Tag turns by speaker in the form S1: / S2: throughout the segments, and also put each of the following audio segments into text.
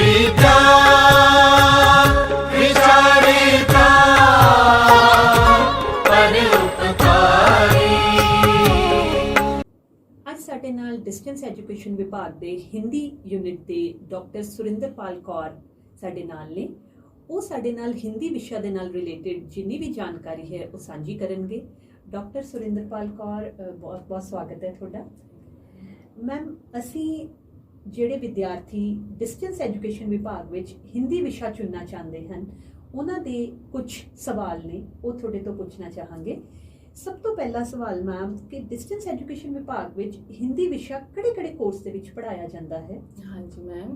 S1: विद्या विचारिता परोपकारी।
S2: ਅੱਜ ਸਾਡੇ ਨਾਲ ਡਿਸਟੈਂਸ ਐਜੂਕੇਸ਼ਨ ਵਿਭਾਗ ਦੇ ਹਿੰਦੀ ਯੂਨਿਟ ਦੇ ਡਾਕਟਰ ਸੁਰਿੰਦਰਪਾਲ ਕੌਰ ਸਾਡੇ ਨਾਲ ਨੇ। ਉਹ ਸਾਡੇ ਨਾਲ ਹਿੰਦੀ ਵਿਸ਼ਾ ਦੇ ਨਾਲ ਰਿਲੇਟਡ ਜਿੰਨੀ ਵੀ ਜਾਣਕਾਰੀ ਹੈ ਉਹ ਸਾਂਝੀ ਕਰਨਗੇ। ਡਾਕਟਰ ਸੁਰਿੰਦਰਪਾਲ ਕੌਰ, ਬਹੁਤ ਬਹੁਤ ਸਵਾਗਤ ਹੈ ਤੁਹਾਡਾ। ਮੈਮ, ਅਸੀਂ ਜਿਹੜੇ ਵਿਦਿਆਰਥੀ ਡਿਸਟੈਂਸ ਐਜੂਕੇਸ਼ਨ ਵਿਭਾਗ ਵਿੱਚ ਹਿੰਦੀ ਵਿਸ਼ਾ ਚੁਣਨਾ ਚਾਹੁੰਦੇ ਹਨ, ਉਹਨਾਂ ਦੇ ਕੁਝ ਸਵਾਲ ਨੇ, ਉਹ ਤੁਹਾਡੇ ਤੋਂ ਪੁੱਛਣਾ ਚਾਹਾਂਗੇ। ਸਭ ਤੋਂ ਪਹਿਲਾ ਸਵਾਲ ਮੈਮ, ਕਿ ਡਿਸਟੈਂਸ ਐਜੂकेशन विभाग ਵਿੱਚ ਹਿੰਦੀ ਵਿਸ਼ਾ ਕਿਹੜੇ-ਕਿਹੜੇ ਕੋਰਸ ਦੇ ਵਿੱਚ ਪढ़ाया जाता है?
S3: हाँ जी मैम,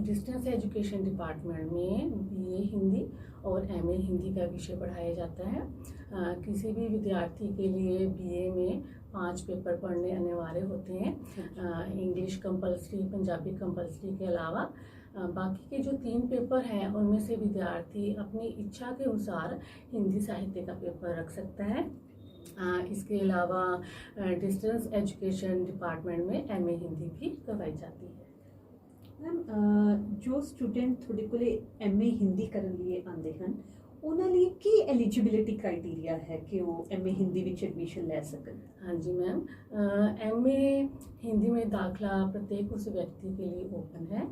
S3: डिस्टेंस एजुकेशन डिपार्टमेंट में बीए हिंदी और एमए हिंदी का विषय पढ़ाया जाता है। किसी भी विद्यार्थी के लिए बीए में 5 पेपर पढ़ने अनिवार्य होते हैं। इंग्लिश कंपलसरी, पंजाबी कंपलसरी के अलावा बाकी के जो 3 पेपर हैं उनमें से विद्यार्थी अपनी इच्छा के अनुसार हिंदी साहित्य का पेपर रख सकता है। इसके अलावा डिस्टेंस एजुकेशन डिपार्टमेंट में एमए हिंदी भी करवाई जाती है।
S2: मैम, जो स्टूडेंट थोड़े कोले एमए हिंदी करने लिए आते हैं, ਉਹਨਾਂ ਲਈ ਕੀ एलिजिबिलिटी क्राइटेरिया है कि वो एमए हिंदी ਵਿੱਚ एडमिशन ले सकन?
S3: हाँ जी मैम, एमए हिंदी में दाखला प्रत्येक उस व्यक्ति के लिए ओपन है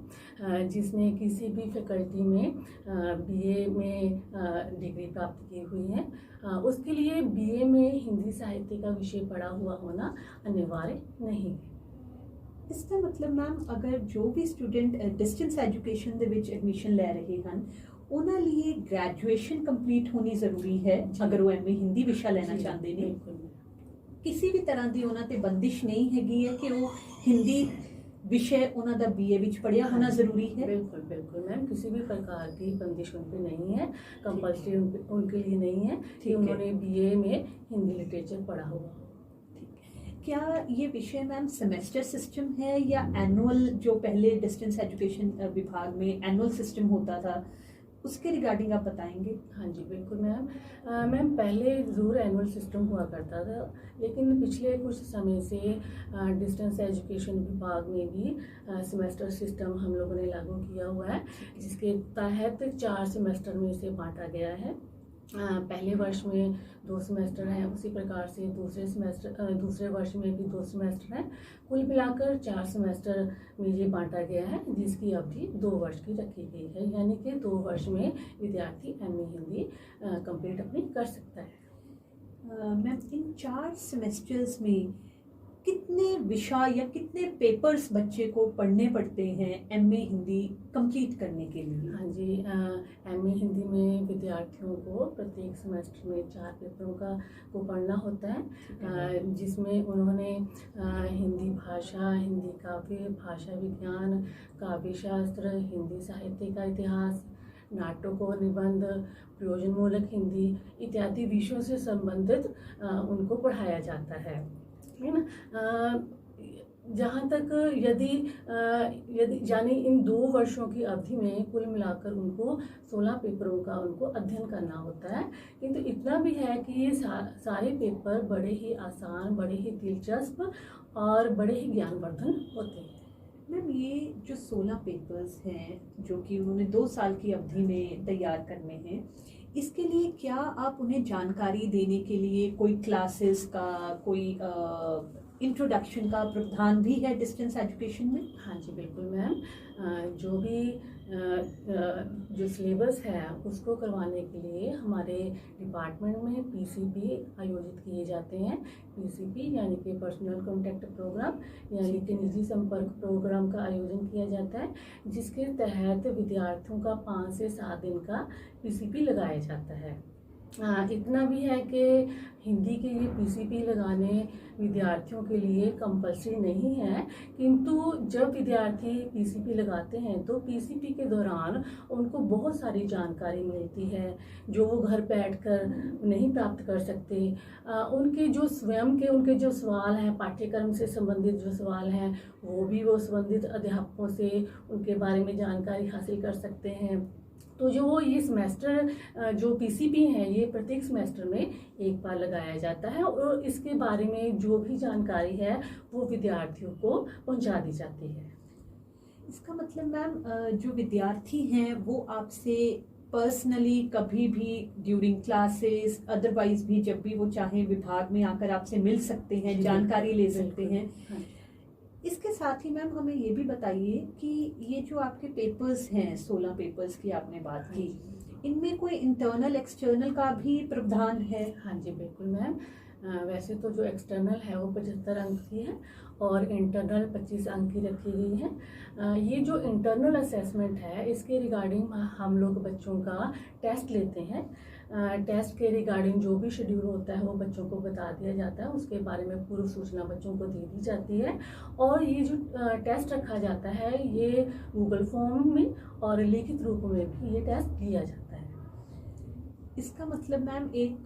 S3: जिसने किसी भी फैकल्टी में बीए में डिग्री प्राप्त की हुई है। उसके लिए बीए में हिंदी साहित्य का विषय पढ़ा हुआ होना अनिवार्य नहीं है।
S2: इसका मतलब मैम, अगर जो भी स्टूडेंट डिस्टेंस एजुकेशन ਦੇ ਵਿੱਚ ਐਡਮਿਸ਼ਨ ਲੈ ਰਹੇ ਹਨ, ਉਹਨਾਂ ਲਈ ਗ੍ਰੈਜੂਏਸ਼ਨ ਕੰਪਲੀਟ ਹੋਣੀ ਜ਼ਰੂਰੀ ਹੈ ਅਗਰ ਉਹ ਐਮਏ ਹਿੰਦੀ ਵਿਸ਼ਾ ਲੈਣਾ ਚਾਹੁੰਦੇ ਨੇ। ਕਿਸੇ ਵੀ ਤਰ੍ਹਾਂ ਦੀ ਉਹਨਾਂ ਤੇ ਬੰਦਿਸ਼ ਨਹੀਂ ਹੈਗੀ ਹੈ ਕਿ ਉਹ ਹਿੰਦੀ विषय ਉਹਨਾਂ ਦਾ बीए ਵਿੱਚ पढ़िया होना ज़रूरी है?
S3: बिल्कुल बिल्कुल मैम, किसी भी प्रकार की बंदिश उन पर नहीं है, कंपल्सरी उनके लिए नहीं है कि उन्होंने बीए में हिंदी लिटरेचर पढ़ा हुआ।
S2: क्या ये विषय मैम सेमेस्टर सिस्टम है या एनुअल, जो पहले डिस्टेंस एजुकेशन विभाग में एनुअल सिस्टम होता था, उसके रिगार्डिंग आप बताएंगे?
S3: हाँ जी बिल्कुल मैम। मैम, पहले ज़रूर एनुअल सिस्टम हुआ करता था, लेकिन पिछले कुछ समय से डिस्टेंस एजुकेशन विभाग में भी सेमेस्टर सिस्टम हम लोगों ने लागू किया हुआ है, जिसके तहत 4 सेमेस्टर में इसे बांटा गया है। पहले वर्ष में 2 सेमेस्टर हैं, उसी प्रकार से दूसरे वर्ष में भी 2 सेमेस्टर हैं। कुल मिलाकर 4 सेमेस्टर में ये बांटा गया है, जिसकी अवधि 2 वर्ष की रखी गई है। यानी कि 2 वर्ष में विद्यार्थी एमए हिंदी कंप्लीट अपनी कर सकता है।
S2: मैम, इन 4 सेमेस्टर्स में कितने विषय या कितने पेपर्स बच्चे को पढ़ने पड़ते हैं एमए हिंदी कंप्लीट करने के लिए?
S3: हाँ जी, एमए हिंदी में विद्यार्थियों को प्रत्येक सेमेस्टर में 4 पेपरों को पढ़ना होता है, जिसमें उन्होंने हिंदी भाषा, हिंदी काव्य, भाषा विज्ञान, काव्य शास्त्र, हिंदी साहित्य का इतिहास, नाटकों, निबंध, प्रयोजनमूलक हिंदी इत्यादि विषयों से संबंधित उनको पढ़ाया जाता है ना। जहाँ तक यदि यानी इन 2 वर्षों की अवधि में कुल मिलाकर उनको 16 पेपरों का उनको अध्ययन करना होता है। किंतु इतना भी है कि ये सारे पेपर बड़े ही आसान, बड़े ही दिलचस्प और बड़े ही ज्ञानवर्धन होते हैं।
S2: मैम, ये जो 16 पेपर्स हैं जो कि उन्होंने 2 साल की अवधि में तैयार करने हैं, इसके लिए क्या आप उन्हें जानकारी देने के लिए कोई क्लासेस का, कोई इंट्रोडक्शन का प्रावधान भी है डिस्टेंस एजुकेशन में?
S3: हाँ जी बिल्कुल मैम, जो भी जो सिलेबस है उसको करवाने के लिए हमारे डिपार्टमेंट में पीसीपी आयोजित किए जाते हैं। पीसीपी यानी कि पर्सनल कॉन्टैक्ट प्रोग्राम, यानी कि निजी संपर्क प्रोग्राम का आयोजन किया जाता है, जिसके तहत विद्यार्थियों का 5 से 7 दिन का पीसीपी लगाया जाता है। इतना भी है कि हिंदी के लिए पीसीपी लगाने विद्यार्थियों के लिए कंपलसरी नहीं है, किंतु जब विद्यार्थी पीसीपी लगाते हैं तो पीसीपी के दौरान उनको बहुत सारी जानकारी मिलती है जो वो घर बैठकर नहीं प्राप्त कर सकते। उनके जो स्वयं के उनके जो सवाल हैं, पाठ्यक्रम से संबंधित जो सवाल हैं, वो भी वो संबंधित अध्यापकों से उनके बारे में जानकारी हासिल कर सकते हैं। तो जो ये सेमेस्टर जो पीसीपी है, ये प्रत्येक सेमेस्टर में एक बार लगाया जाता है और इसके बारे में जो भी जानकारी है वो विद्यार्थियों को पहुंचा दी जाती है।
S2: इसका मतलब मैम जो विद्यार्थी हैं वो आपसे पर्सनली कभी भी ड्यूरिंग क्लासेस अदरवाइज भी जब भी वो चाहें विभाग में आकर आपसे मिल सकते हैं, जानकारी ले सकते हैं।
S3: हाँ।
S2: इसके साथ ही मैम हमें ये भी बताइए कि ये जो आपके पेपर्स हैं 16 पेपर्स की आपने बात की, इनमें कोई इंटरनल एक्सटर्नल का भी प्रावधान है?
S3: हाँ जी बिल्कुल मैम। वैसे तो जो एक्सटर्नल है वो 75 अंक की है और इंटरनल 25 अंक की रखी गई है। ये जो इंटरनल असेसमेंट है इसके रिगार्डिंग हम लोग बच्चों का टेस्ट लेते हैं। टेस्ट के रिगार्डिंग जो भी शेड्यूल होता है वो बच्चों को बता दिया जाता है, उसके बारे में पूर्व सूचना बच्चों को दे दी जाती है। और ये जो टेस्ट रखा जाता है ये गूगल फॉर्म में और लिखित रूप में भी ये टेस्ट लिया जाता है।
S2: इसका मतलब मैम एक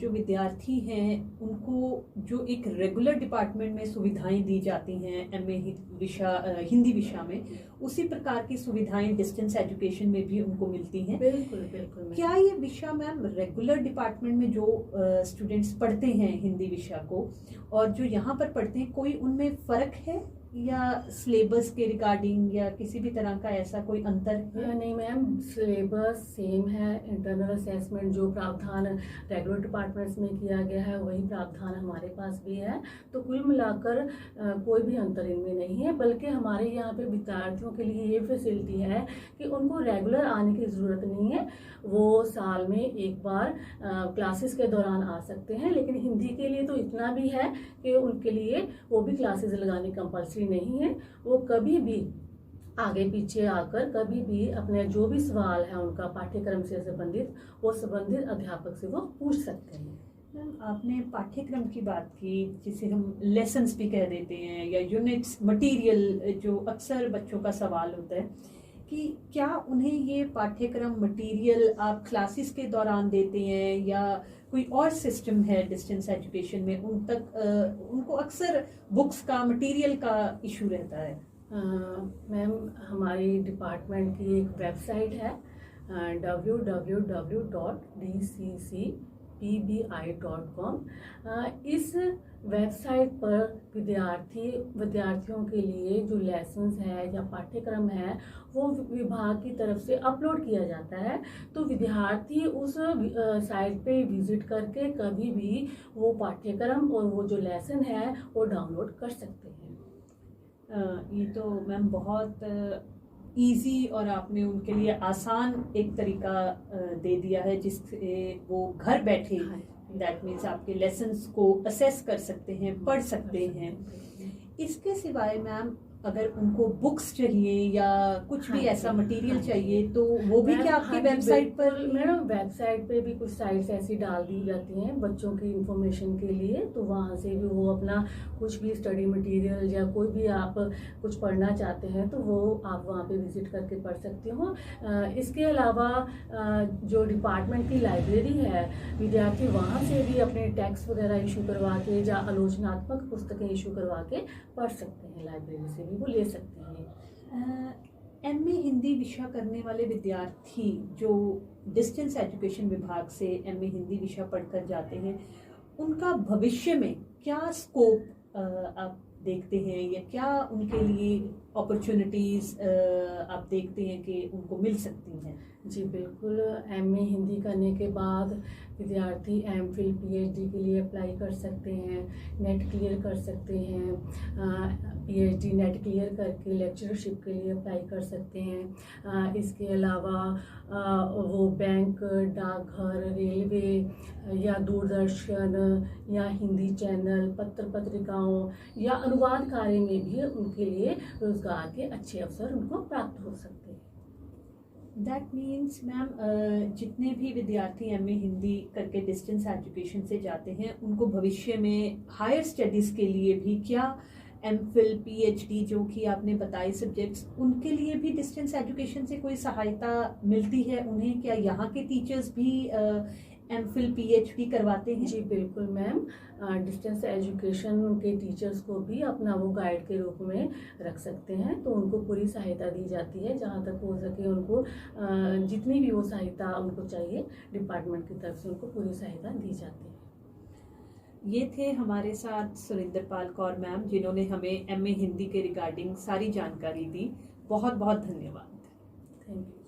S2: जो विद्यार्थी हैं उनको जो एक रेगुलर डिपार्टमेंट में सुविधाएं दी जाती हैं एमए हिंदी विषय में, उसी प्रकार की सुविधाएं डिस्टेंस एजुकेशन में भी उनको मिलती हैं।
S3: बिल्कुल बिल्कुल।
S2: क्या ये विषय मैम रेगुलर डिपार्टमेंट में जो स्टूडेंट्स पढ़ते हैं हिंदी विषय को और जो यहाँ पर पढ़ते हैं, कोई उनमें फर्क है या सिलेबस के रिगार्डिंग या किसी भी तरह का ऐसा कोई अंतर है?
S3: नहीं मैम, सिलेबस सेम है। इंटरनल असेसमेंट जो प्रावधान रेगुलर डिपार्टमेंट्स में किया गया है वही प्रावधान हमारे पास भी है। तो कुल मिलाकर कोई भी अंतर इनमें नहीं है, बल्कि हमारे यहाँ पे विद्यार्थियों के लिए ये फैसिलिटी है कि उनको रेगुलर आने की ज़रूरत नहीं है। वो साल में एक बार क्लासेस के दौरान आ सकते हैं, लेकिन हिंदी के लिए तो इतना भी है कि उनके लिए वो भी क्लासेस लगानी कंपल्सरी नहीं है। वो कभी भी आगे पीछे आकर कभी भी अपने जो भी सवाल है उनका पाठ्यक्रम से संबंधित वो संबंधित अध्यापक से वो पूछ सकते हैं।
S2: मैम आपने पाठ्यक्रम की बात की, जिसे हम लेसन्स भी कह देते हैं या यूनिट्स मटेरियल, जो अक्सर बच्चों का सवाल होता है कि क्या उन्हें ये पाठ्यक्रम मटेरियल आप क्लासेस के दौरान देते हैं या कोई और सिस्टम है डिस्टेंस एजुकेशन में उन तक उनको अक्सर बुक्स का मटेरियल का इशू रहता है?
S3: मैम हमारी डिपार्टमेंट की एक वेबसाइट है www.dccpbi.com। इस वेबसाइट पर विद्यार्थियों के लिए जो लेसन्स है या पाठ्यक्रम है वो विभाग की तरफ से अपलोड किया जाता है। तो विद्यार्थी उस साइट पे विजिट करके कभी भी वो पाठ्यक्रम और वो जो लेसन है वो डाउनलोड कर सकते हैं।
S2: ये तो मैम बहुत इजी और आपने उनके लिए आसान एक तरीका दे दिया है जिससे वो घर बैठे दैट मीन्स आपके लेसन्स को असेस कर सकते हैं, पढ़ सकते हैं। इसके सिवाय मैम अगर उनको बुक्स चाहिए या कुछ भी ऐसा मटेरियल चाहिए तो वो भी क्या आपकी वेबसाइट पर?
S3: मैडम वेबसाइट पे भी कुछ साइट्स ऐसी डाल दी जाती हैं बच्चों की इंफॉर्मेशन के लिए, तो वहाँ से भी वो अपना कुछ भी स्टडी मटेरियल या कोई भी आप कुछ पढ़ना चाहते हैं तो वो आप वहाँ पे विजिट करके पढ़ सकते हो। इसके अलावा जो डिपार्टमेंट की लाइब्रेरी है विद्यार्थी वहाँ से भी अपने टेक्स्ट वगैरह इशू करवा के या आलोचनात्मक पुस्तकें इशू करवा के पढ़ सकते हैं, लाइब्रेरी से भी वो ले सकते हैं।
S2: एमए हिंदी विषय करने वाले विद्यार्थी जो डिस्टेंस एजुकेशन विभाग से एमए हिंदी विषय पढ़कर जाते हैं उनका भविष्य में क्या स्कोप आप देखते हैं या क्या उनके लिए अपॉर्चुनिटीज़ आप देखते हैं कि उनको मिल सकती हैं?
S3: जी बिल्कुल। एमए हिंदी करने के बाद विद्यार्थी एमफिल पीएचडी के लिए अप्लाई कर सकते हैं, नेट क्लियर कर सकते हैं, पीएचडी नेट क्लियर करके लेक्चरशिप के लिए अप्लाई कर सकते हैं। इसके अलावा वो बैंक, डाकघर, रेलवे या दूरदर्शन या हिंदी चैनल, पत्र पत्रिकाओं या अनुवाद कार्य में भी उनके लिए रोजगार के अच्छे अवसर उनको प्राप्त हो सकते हैं।
S2: दैट मीन्स मैम जितने भी विद्यार्थी एमए हिंदी करके डिस्टेंस एजुकेशन से जाते हैं उनको भविष्य में हायर स्टडीज़ के लिए भी क्या एमफिल पीएचडी जो कि आपने बताए सब्जेक्ट्स उनके लिए भी डिस्टेंस एजुकेशन से कोई सहायता मिलती है उन्हें? क्या यहाँ के टीचर्स भी एमफिल पीएचडी करवाते हैं?
S3: जी बिल्कुल मैम। डिस्टेंस एजुकेशन के टीचर्स को भी अपना वो गाइड के रूप में रख सकते हैं, तो उनको पूरी सहायता दी जाती है जहाँ तक हो सके। उनको जितनी भी वो सहायता उनको चाहिए डिपार्टमेंट की तरफ से उनको पूरी सहायता दी जाती है।
S2: ये थे हमारे साथ सुरिंदर पाल कौर मैम जिन्होंने हमें एमए हिंदी के रिगार्डिंग सारी जानकारी दी। बहुत बहुत धन्यवाद।
S3: Thank you.